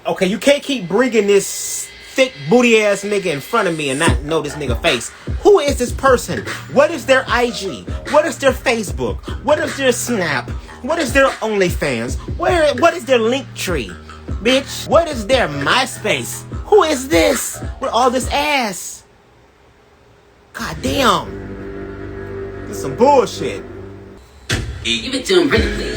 Okay, you can't keep bringing this thick booty ass nigga in front of me and not know this nigga face. Who is this person? What is their IG? What is their Facebook? What is their Snap? What is their OnlyFans? What is their link tree? Bitch, what is their MySpace? Who is this with all this ass? God damn. This is some bullshit. Give it to him, really.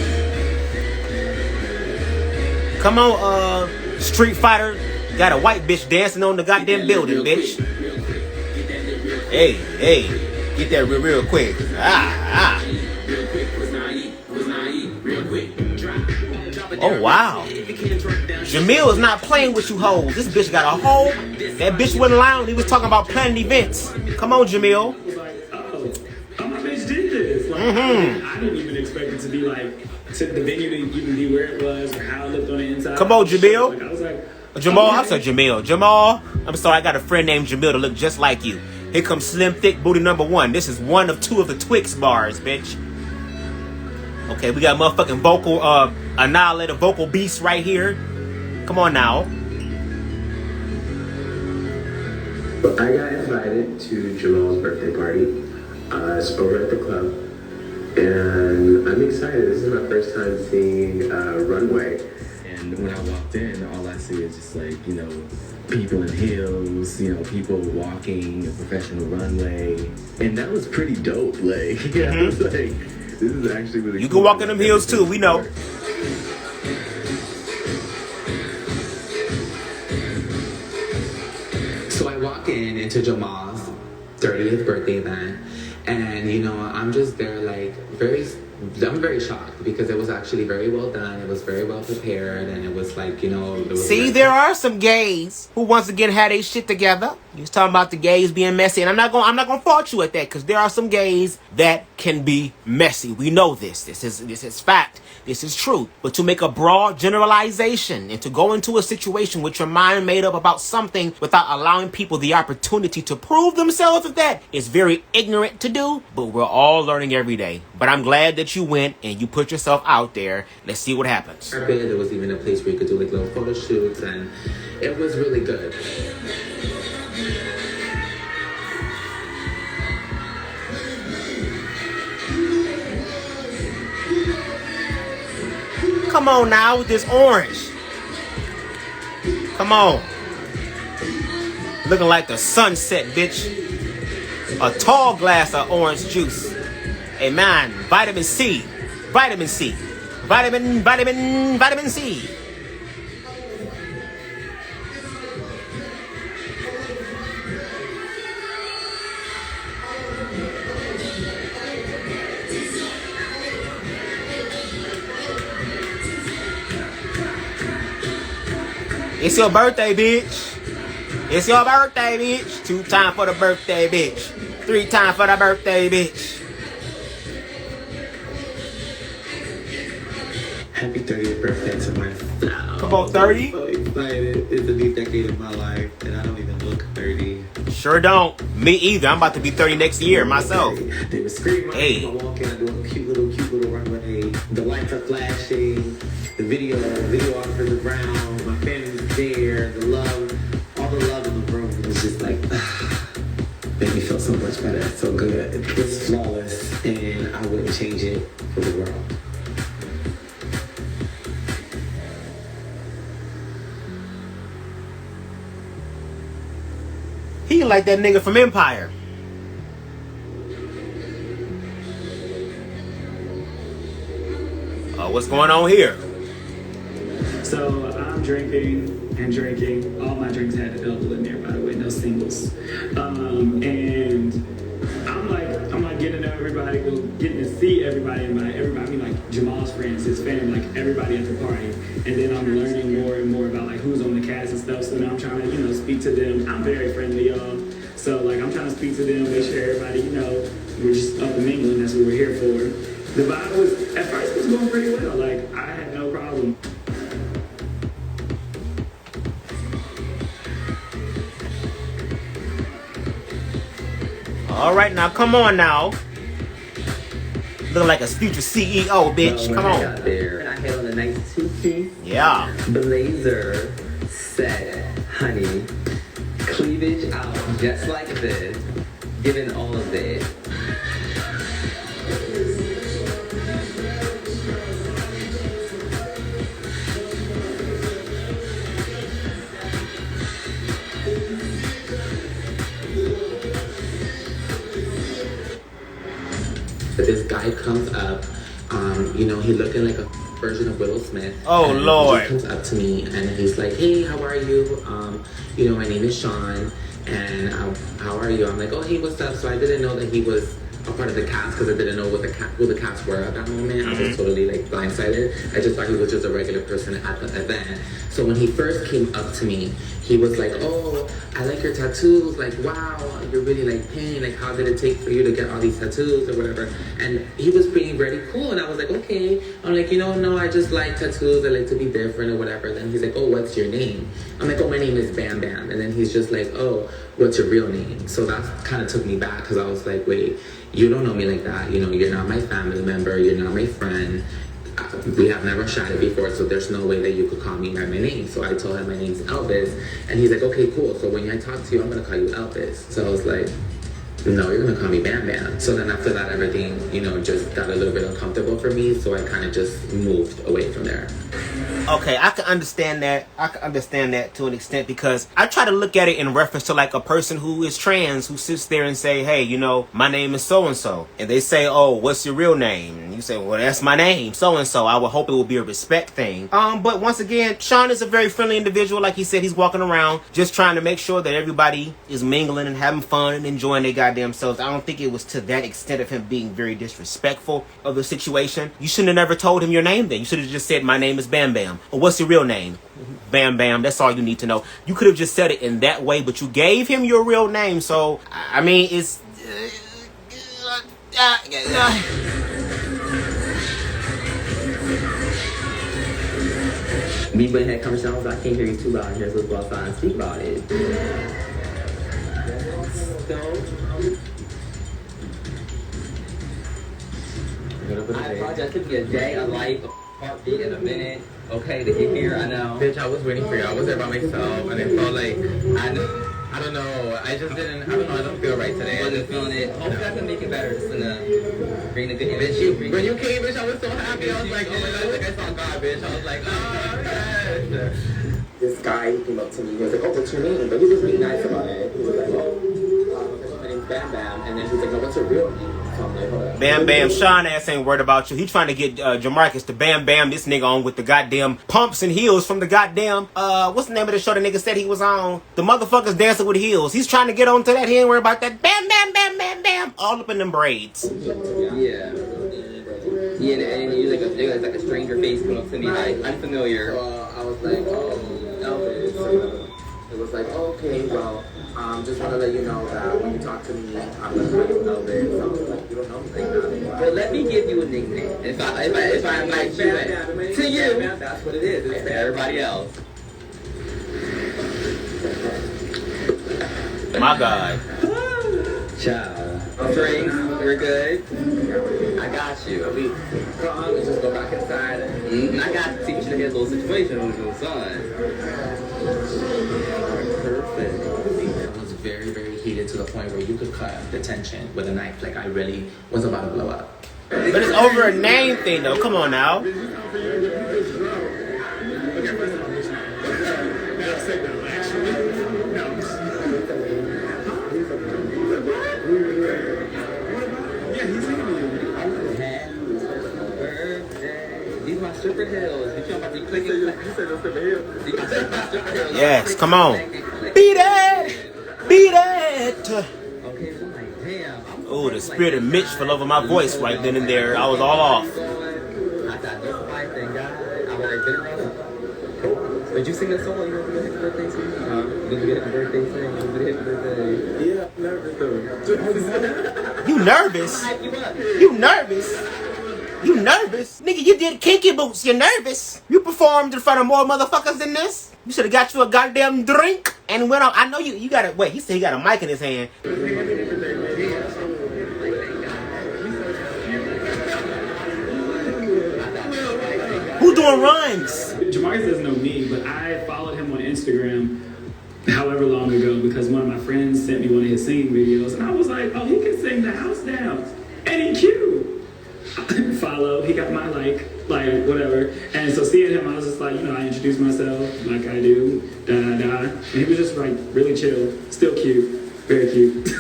Come on, Street Fighter. Got a white bitch dancing on the goddamn building, bitch. Hey, get that real quick. Oh, wow. Jamil is not playing with you hoes. This bitch got a hole. That bitch wasn't lying. He was talking about planning events. Come on, Jamil. My bitch did this. Like, I didn't even expect it to be like, to the venue to even be where it was or how it looked on the inside. Come on, Jamil. Like, I was like, Jamal, I said Jamil. Jamal, I'm sorry, I got a friend named Jamil to look just like you. Here comes Slim Thick Booty number 1. This is one of 2 of the Twix bars, bitch. Okay, we got motherfucking vocal, annihilator vocal beast right here. Come on now. I got invited to Jamal's birthday party. It's over at the club. And I'm excited. This is my first time seeing Runway. And when I walked in, all I see is just like, you know, people in heels, you know, people walking a professional runway. And that was pretty dope. Like, yeah, I was like, this is actually really You cool. can walk in them heels too, we know. So I walk into Jamal's 30th birthday event, and you know, I'm just there like I'm very shocked because it was actually very well done. It was very well prepared, and it was like, you know, it was See, there are some gays who once again had their shit together. You was talking about the gays being messy, and I'm not gonna fault you at that, because there are some gays that can be messy. We know this. This is fact. This is truth. But to make a broad generalization and to go into a situation with your mind made up about something without allowing people the opportunity to prove themselves with that is very ignorant to do. But we're all learning every day. But I'm glad that you went and you put yourself out there. Let's see what happens. There was even a place where you could do like little photo shoots, and it was really good. Come on now with this orange. Come on. Looking like the sunset, bitch. A tall glass of orange juice. Hey man, vitamin C. Vitamin C. Vitamin C. It's your birthday, bitch. It's your birthday, bitch. 2 times for the birthday, bitch. 3 times for the birthday, bitch. Happy 30th birthday to my flower. Come on, 30. I'm so excited. It's a new decade of my life, and I don't even look 30. Sure don't. Me either. I'm about to be 30 next year myself. They were screaming. Hey. I walk in, I do a cute little runway. The lights are flashing. The videographers are around. My family's there. The love, all the love in the room. It was just like, made me feel so much better. It's so good. It's flawless, and I wouldn't change it for the world. He like that nigga from Empire. What's going on here? So I'm drinking and drinking. All my drinks had a double in there, by the way, no singles. And I'm like getting to know everybody, getting to see everybody, I mean like Jamal's friends, his family, like everybody at the party. And then I'm learning more and more about like who's on the cast and stuff. So now I'm trying to, you know, speak to them. I'm very friendly, y'all. So like I'm trying to speak to them, make sure everybody, you know, we're just mingling. That's what we're here for. The vibe was, at first, was going pretty well. Like I had no problem. All right, now come on now. Looking like a future CEO, bitch. Come I on. got there, I had on a nice two-piece Yeah. blazer, said, honey, cleavage out just like this, given all of it. But this guy comes up, you know, he looking like a version of Will Smith. Oh, and Lord. He comes up to me and he's like, hey, how are you? You know, my name is Sean, and how are you? I'm like, oh, hey, what's up? So I didn't know that he was a part of the cast because I didn't know who the cast were at that moment. I was totally like blindsided. I just thought he was just a regular person at the event. So when he first came up to me, he was like, oh, I like your tattoos. Like, wow, you're really like pain. Like, how did it take for you to get all these tattoos or whatever? And he was being very cool. And I was like, okay. I'm like, you know, no, I just like tattoos. I like to be different or whatever. Then he's like, oh, what's your name? I'm like, oh, my name is Bam Bam. And then he's just like, oh, what's your real name? So that kind of took me back because I was like, wait, you don't know me like that. You know, you're not my family member. You're not my friend. We have never chatted before, so there's no way that you could call me by my name. So I told him my name's Elvis, and he's like, okay, cool. So when I talk to you, I'm gonna call you Elvis. So I was like, no, you're gonna call me Bam Bam. So then after that, everything, you know, just got a little bit uncomfortable for me. So I kind of just moved away from there. Okay, I can understand that. I can understand that to an extent because I try to look at it in reference to like a person who is trans who sits there and say, hey, you know, my name is so-and-so. And they say, oh, what's your real name? And you say, well, that's my name, so-and-so. I would hope it will be a respect thing. But once again, Sean is a very friendly individual. Like he said, he's walking around just trying to make sure that everybody is mingling and having fun and enjoying their goddamn selves. I don't think it was to that extent of him being very disrespectful of the situation. You shouldn't have never told him your name then. You should have just said, my name is Bam Bam. Or what's your real name? Bam Bam. That's all you need to know. You could have just said it in that way, but you gave him your real name. So, I mean, it's... Me when had conversation, I was like, I can't hear you too loud here, so let's go outside and speak about it. I apologize. It took me a day, a life, a heartbeat, and a minute. Okay, to get here, I know. Bitch, I was waiting for you. I was there by myself, and it felt like I don't know. I just didn't. I don't know. I don't feel right today. I wasn't feeling it. Hopefully, I can make it better. Just gonna bring the good energy. When you came, bitch, I was so happy. I was like, oh my god, like I saw God, bitch. I was like, oh yes. This guy, he came up to me, he was like, oh, what's your name? But he was really nice about it. He was like, oh, my name's Bam Bam. And then he was like, no, what's your real name? So I'm like, hold up. Bam Bam, Sean ass ain't worried about you. He trying to get Jamarcus to Bam Bam this nigga on with the goddamn pumps and heels from the goddamn, what's the name of the show the nigga said he was on? The motherfuckers dancing with heels. He's trying to get on to that. He ain't worried about that. Bam Bam Bam Bam Bam. All up in them braids. Yeah. Yeah, and you like a stranger face coming up to me, like unfamiliar. I was like, oh, Elvis. It was like, oh, okay, well, just want to let you know that when you talk to me, I'm going to call you Elvis. I was like, you don't know me like that. Well, let me give you a nickname. If I invite you to you, that's what it is. It's to everybody else. My God. Ciao. Drinks, we're good. I got you. Come on, let's just go back inside. I got to teach you the little situation on the sun. Perfect. I was very, very heated to the point where you could cut the tension with a knife. Like I really was about to blow up. But it's over a name thing though. Come on now. These my stripper heels. You about to be clicking? You said those stripper heels? These my stripper heels. Yes, come on. Beat it! Beat it! Okay, so I'm like, damn. Oh, the spirit of Mitch fell over my voice right then and there. I was all off. I thought this wife, thank God. I was like, been around. Did you sing that song? You know the happy birthday song? Did you get a birthday song? Did you happy birthday? Yeah, nervous though. You nervous? Hype you up. You nervous? You nervous? Nigga, you did Kinky Boots. You nervous? You performed in front of more motherfuckers than this? You should have got you a goddamn drink and went on. I know you got it. Wait, he said he got a mic in his hand. Who doing runs. Jamarcus doesn't know me, but I followed him on Instagram however long ago because one of my friends sent me one of his singing videos, and I was like, oh, he can sing the house down, and he cute. Follow, he got my like whatever, and so seeing him, I was just like, you know, I introduced myself like I do, and he was just like really chill, still cute, very cute.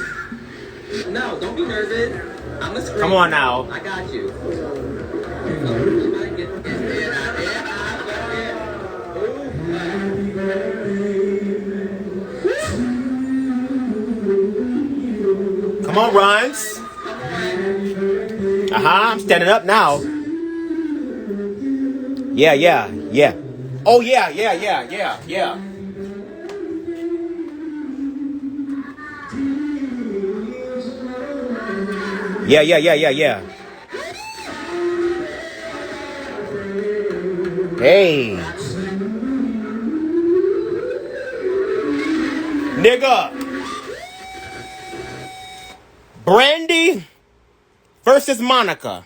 No, don't be nervous. I'm a scream. Come on now. I got you. Come on, runs. I'm standing up now. Yeah. Oh, yeah. Yeah. Hey. Nigga. Brandy versus Monica.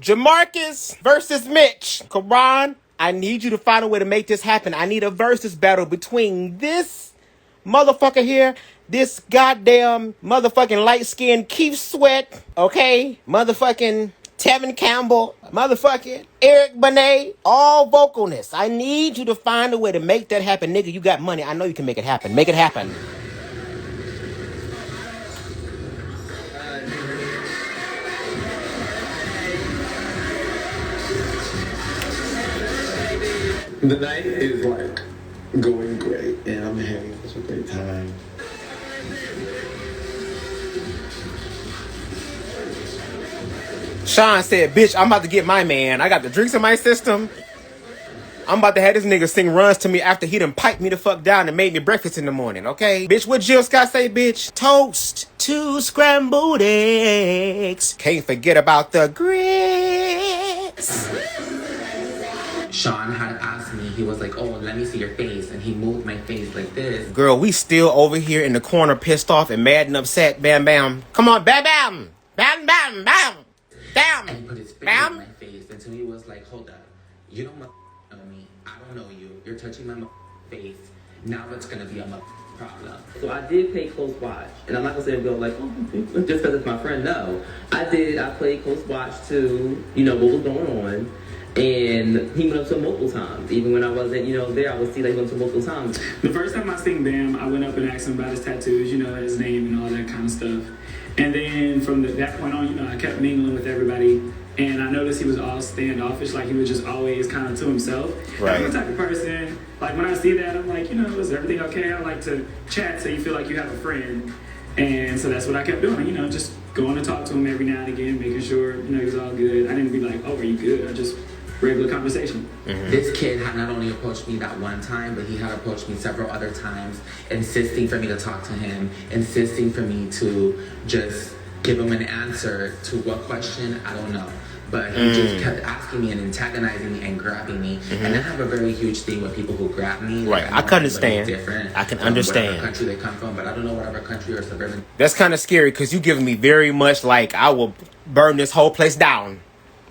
Jamarcus versus Mitch. Karan, I need you to find a way to make this happen. I need a versus battle between this motherfucker here, this goddamn motherfucking light-skinned Keith Sweat, okay? Motherfucking Tevin Campbell, motherfucking Eric Benet, all vocalists. I need you to find a way to make that happen. Nigga, you got money. I know you can make it happen. Make it happen. The night is like going great, and I'm having such a great time. Sean said, bitch, I'm about to get my man. I got the drinks in my system. I'm about to have this nigga sing runs to me after he done piped me the fuck down and made me breakfast in the morning, okay? Bitch, what Jill Scott say, bitch? Toast to scrambled eggs. Can't forget about the grits. Sean had asked me, he was like, oh, let me see your face. And he moved my face like this. Girl, we still over here in the corner pissed off and mad and upset. Bam, bam. Come on, bam, bam. Bam, bam, bam. Bam. And he put his finger Bam. in my face. And to me was like, hold up. You don't know me. I don't know you. You're touching my face. Now it's going to be a problem. So I did pay close watch. And I'm not going to say go like, oh, just because it's my friend. No. I played close watch to, what was going on. And he went up to multiple times. Even when I wasn't, there, I would see that he went to multiple times. The first time I seen Bam, I went up and asked him about his tattoos, his name and all that kind of stuff. And then from that point on, I kept mingling with everybody. And I noticed he was all standoffish, like he was just always kind of to himself. Right. I'm the type of person, like when I see that, I'm like, is everything okay? I like to chat so you feel like you have a friend. And so that's what I kept doing, just going to talk to him every now and again, making sure, he was all good. I didn't be like, oh, are you good? I just regular conversation. Mm-hmm. This kid had not only approached me that one time, but he had approached me several other times, insisting for me to talk to him, insisting for me to just give him an answer to what question, I don't know. But he just kept asking me and antagonizing me and grabbing me. And I have a very huge thing with people who grab me. Right, I can understand. I can understand. Whatever country they come from, but I don't know whatever country or suburban. That's kind of scary because you giving me very much like I will burn this whole place down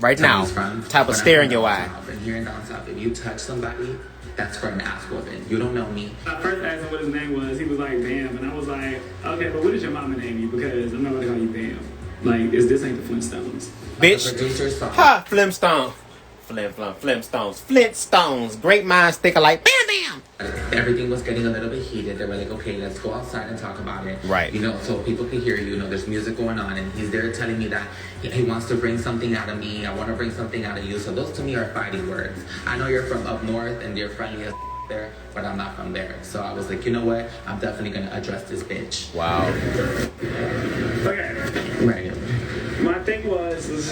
right now. Type of stare in your eye. And here in down south, if you touch somebody, that's for an ass whooping. You don't know me. I first asked him what his name was. He was like Bam, and I was like, okay, but what did your mama name you? Because I'm not gonna call you Bam. Like, this ain't the Flintstones. Bitch. Ha, Flintstones. Flintstones. Great minds think alike. Bam, bam. Everything was getting a little bit heated. They were like, okay, let's go outside and talk about it. Right. So people can hear you. There's music going on, and he's there telling me that he wants to bring something out of me. I want to bring something out of you. So those to me are fighting words. I know you're from up north, and you're friendly as there, but I'm not from there. So I was like, you know what? I'm definitely going to address this bitch. Wow. Okay. Right. My thing was it's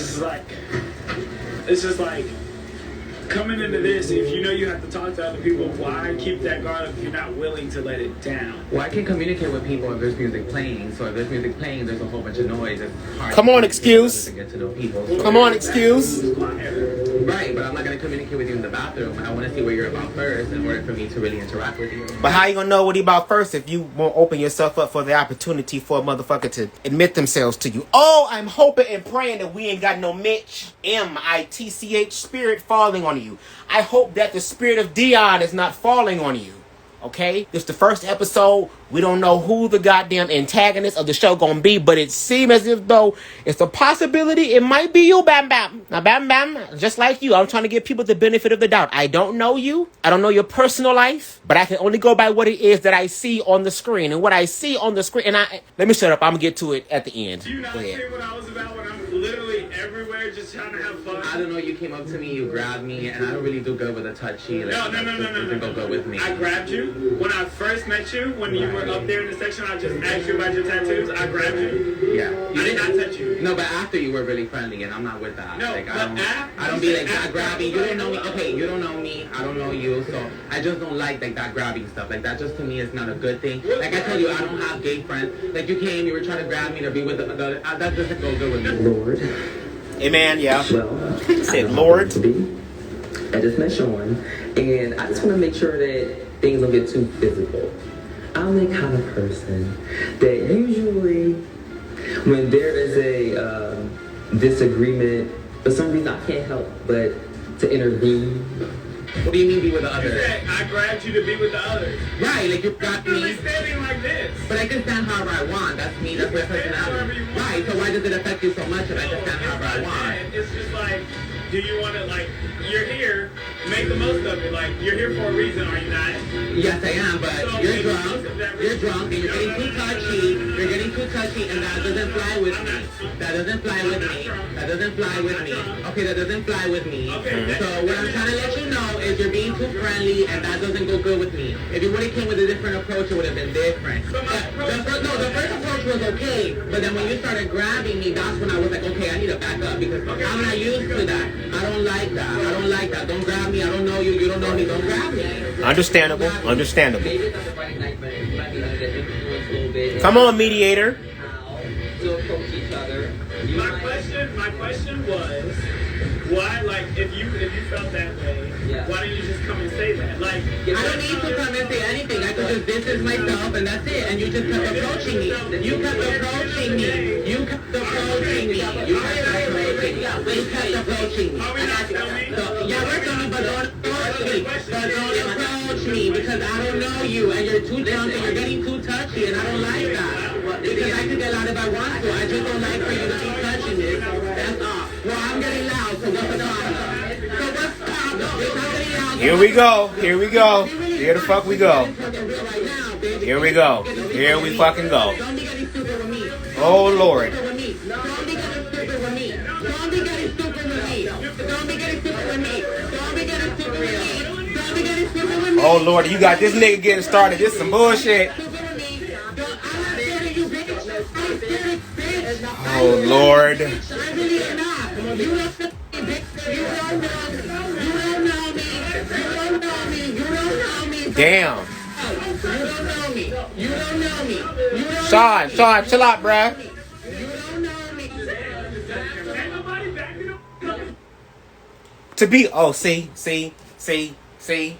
just like, coming into this, if you have to talk to other people, why keep that guard up if you're not willing to let it down? Well, I can communicate with people if there's music playing. So if there's music playing, there's a whole bunch of noise. It's hard Come on, excuse. to get to know people. So Come on, excuse. right, but I'm not going to communicate communicate with you in the bathroom. I want to see what you're about first in order for me to really interact with you. But how you gonna know what he about first if you won't open yourself up for the opportunity for a motherfucker to admit themselves to you? Oh, I'm hoping and praying that we ain't got no Mitch, M-I-T-C-H, spirit falling on you. I hope that the spirit of Dion is not falling on you. Okay? This is the first episode. We don't know who the goddamn antagonist of the show gonna be, but it seems as if though it's a possibility it might be you, Bam Bam. Now, Bam Bam, just like you, I'm trying to give people the benefit of the doubt. I don't know you. I don't know your personal life, but I can only go by what it is that I see on the screen. And what I see on the screen, let me shut up. I'm gonna get to it at the end. Do you not see what I was about when I'm literally everywhere just trying to have fun? I don't know, you came up to me, you grabbed me, and I don't really do good with a touchy. Like, No. Doesn't go good with me. I grabbed you when I first met you, when you were up there in the section. I just asked you about your tattoos. I grabbed you. Yeah. I did not touch you. No, but after you were really friendly, and I'm not with that. No, like, but I don't be like that grabbing. You don't know me. Okay, you don't know me. I don't know you. So I just don't like that grabbing stuff. Like that just to me is not a good thing. Like I told you, I don't have gay friends. Like you came, you were trying to grab me to be with the that doesn't go good with me. Lord. Hey man, yeah. Well, Said Lord. to be. I just met Sean, and I just want to make sure that things don't get too physical. I'm the kind of person that usually, when there is a disagreement, for some reason I can't help but to intervene. What do you mean be with the You others? said I grabbed you to be with the others. Right, like you got You're me. standing like this. But I can stand however I want. That's me. That's my personality. Right. So why does it affect you so much if I can stand however I want? It's just like, do you want to, like, you're here, make the most of it. Like, you're here for a reason, are you not? Yes, I am. But you're drunk. You're drunk, and you're getting too touchy. You're getting too touchy, and that doesn't fly with me. That doesn't fly with me. That doesn't fly with me. Okay, that doesn't fly with me. So what I'm trying to let you know is you're being too friendly, and that doesn't go good with me. If you would have came with a different approach, it would have been different. The first approach was okay, but then when you started grabbing me, that's when I was like, okay, I need to back up because I'm not used to that. I don't like that. I don't like that. Don't grab me. I don't know you. You don't know me. Don't grab me. Understandable. Understandable. Maybe it's not the right night, but it might be under the influence a little bit. Come on, mediator. How to approach each other. My question was, why, like, if you felt that way, Yeah. why didn't you just come and say that? Like, I don't need to come and say anything. I could just distance myself and that's it. And you just kept approaching me. You kept approaching me. You kept approaching me. You kept approaching me. You kept approaching me. Are we not filming? So, yeah, we're coming, but don't approach me. But don't approach me because I don't know you and you're too drunk and you're getting too touchy and I don't like that. Because I could get loud if I want to. I just don't like for you to be touching this. That's all. Well, I'm getting loud, so what's the problem? So what's the problem? If I'm getting loud, Here we go. Here we go. Here the fuck we go. Here we go. Here we fucking go. Don't be getting stupid with me. Oh Lord. Don't be getting stupid with me. Don't be getting stupid with me. Don't be getting stupid with me. Don't be getting stupid with me. Don't be getting stupid with me. Oh Lord, you got this nigga getting started. This some bullshit. Oh Lord. I really am not. You don't know me. You don't know me. You don't know me. You don't know me. Damn. You don't know me. You don't know me. You don't Sean, chill out, bruh. You don't know me. ain't nobody backing up. To be, see.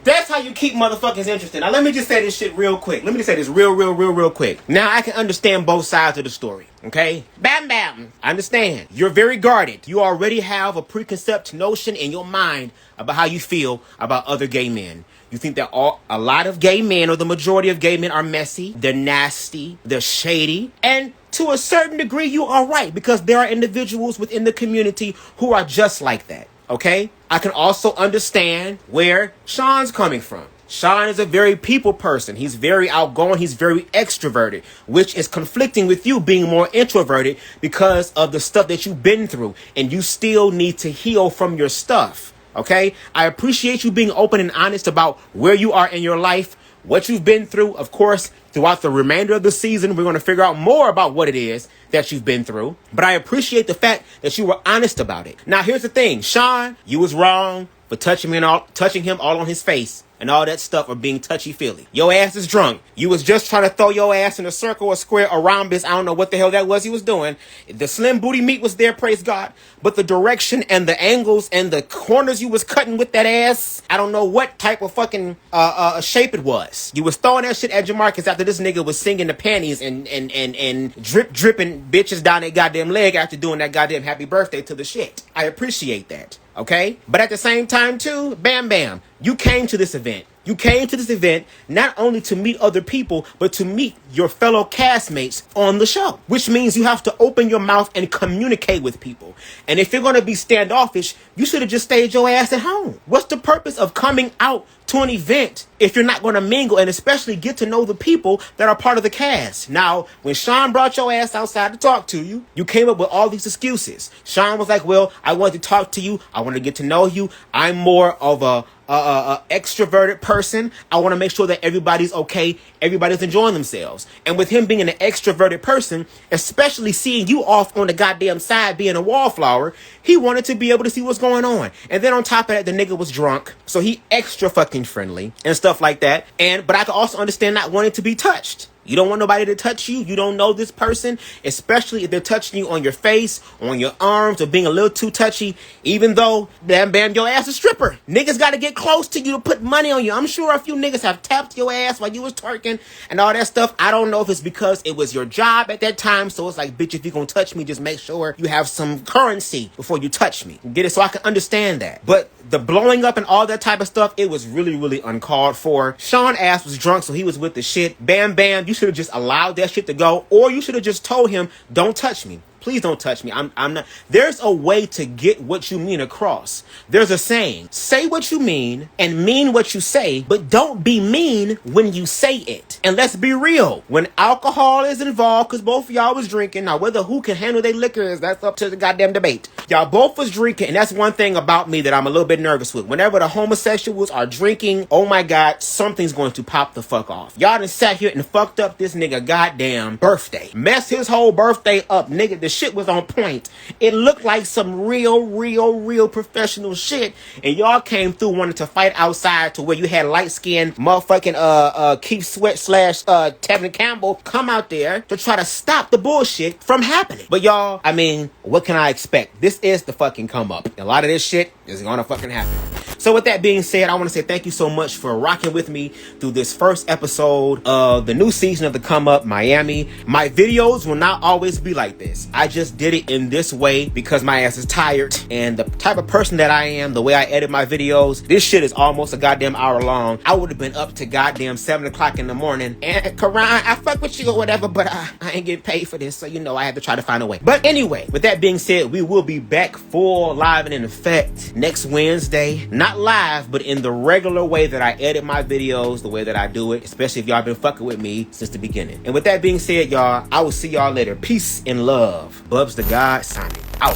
That's how you keep motherfuckers interested. Now let me just say this shit real quick. Let me just say this real quick. Now I can understand both sides of the story. Okay? Bam bam. I understand. You're very guarded. You already have a preconceived notion in your mind about how you feel about other gay men. You think that a lot of gay men, or the majority of gay men, are messy, they're nasty, they're shady, and to a certain degree you are right, because there are individuals within the community who are just like that. Okay? I can also understand where Sean's coming from. Sean is a very people person. He's very outgoing. He's very extroverted, which is conflicting with you being more introverted because of the stuff that you've been through, and you still need to heal from your stuff. Okay? I appreciate you being open and honest about where you are in your life, what you've been through. Of course, throughout the remainder of the season, we're going to figure out more about what it is that you've been through. But I appreciate the fact that you were honest about it. Now, here's the thing. Sean, you was wrong. for touching him all on his face and all that stuff, or being touchy-feely. Your ass is drunk. You was just trying to throw your ass in a circle or square, a rhombus. I don't know what the hell that was he was doing. The slim booty meat was there, praise God. But the direction and the angles and the corners you was cutting with that ass, I don't know what type of fucking shape it was. You was throwing that shit at Jamarcus after this nigga was singing the panties and dripping bitches down their goddamn leg after doing that goddamn happy birthday to the shit. I appreciate that. Okay? But at the same time, too, Bam Bam, you came to this event. You came to this event not only to meet other people, but to meet your fellow castmates on the show. Which means you have to open your mouth and communicate with people. And if you're going to be standoffish, you should have just stayed your ass at home. What's the purpose of coming out to an event if you're not going to mingle and especially get to know the people that are part of the cast? Now, when Sean brought your ass outside to talk to you, you came up with all these excuses. Sean was like, well, I wanted to talk to you. I want to get to know you. I'm more of a extroverted person. I want to make sure that everybody's okay, everybody's enjoying themselves. And with him being an extroverted person, especially seeing you off on the goddamn side being a wallflower, he wanted to be able to see what's going on. And then on top of that, the nigga was drunk, so he extra fucking friendly and stuff like that. But I can also understand not wanting to be touched. You don't want nobody to touch you. You don't know this person, especially if they're touching you on your face, on your arms, or being a little too touchy, even though, bam, bam, your ass a stripper. Niggas got to get close to you to put money on you. I'm sure a few niggas have tapped your ass while you was twerking and all that stuff. I don't know if it's because it was your job at that time, so it's like, bitch, if you're going to touch me, just make sure you have some currency before you touch me. Get it? So I can understand that. But the blowing up and all that type of stuff, it was really, really uncalled for. Sean ass was drunk, so he was with the shit. Bam, bam, you should have just allowed that shit to go, or you should have just told him, don't touch me. Please don't touch me. I'm not. There's a way to get what you mean across. There's a saying, say what you mean and mean what you say, but don't be mean when you say it. And let's be real, when alcohol is involved, because both of y'all was drinking, now whether who can handle their liquor is, that's up to the goddamn debate. Y'all both was drinking, and that's one thing about me that I'm a little bit nervous with. Whenever the homosexuals are drinking, oh my God, something's going to pop the fuck off. Y'all done sat here and fucked up this nigga goddamn birthday. Messed his whole birthday up, nigga. The shit was on point. It looked like some real professional shit, and y'all came through wanting to fight outside to where you had light-skinned motherfucking Keith Sweat / Tevin Campbell come out there to try to stop the bullshit from happening. But y'all, I mean, what can I expect? This is the fucking come up. A lot of this shit is gonna fucking happen. So with that being said, I want to say thank you so much for rocking with me through this first episode of the new season of the Come Up Miami. My videos will not always be like this. I just did it in this way because my ass is tired, and the type of person that I am, the way I edit my videos, this shit is almost a goddamn hour long. I would have been up to goddamn 7 o'clock in the morning. And Karan, I fuck with you or whatever, but I ain't getting paid for this, so you know I had to try to find a way. But anyway, with that being said, we will be back full live and in effect next Wednesday. Not live, but in the regular way that I edit my videos, the way that I do it, especially if y'all been fucking with me since the beginning. And with that being said, y'all, I will see y'all later. Peace and love. BubzDaGawd signing out.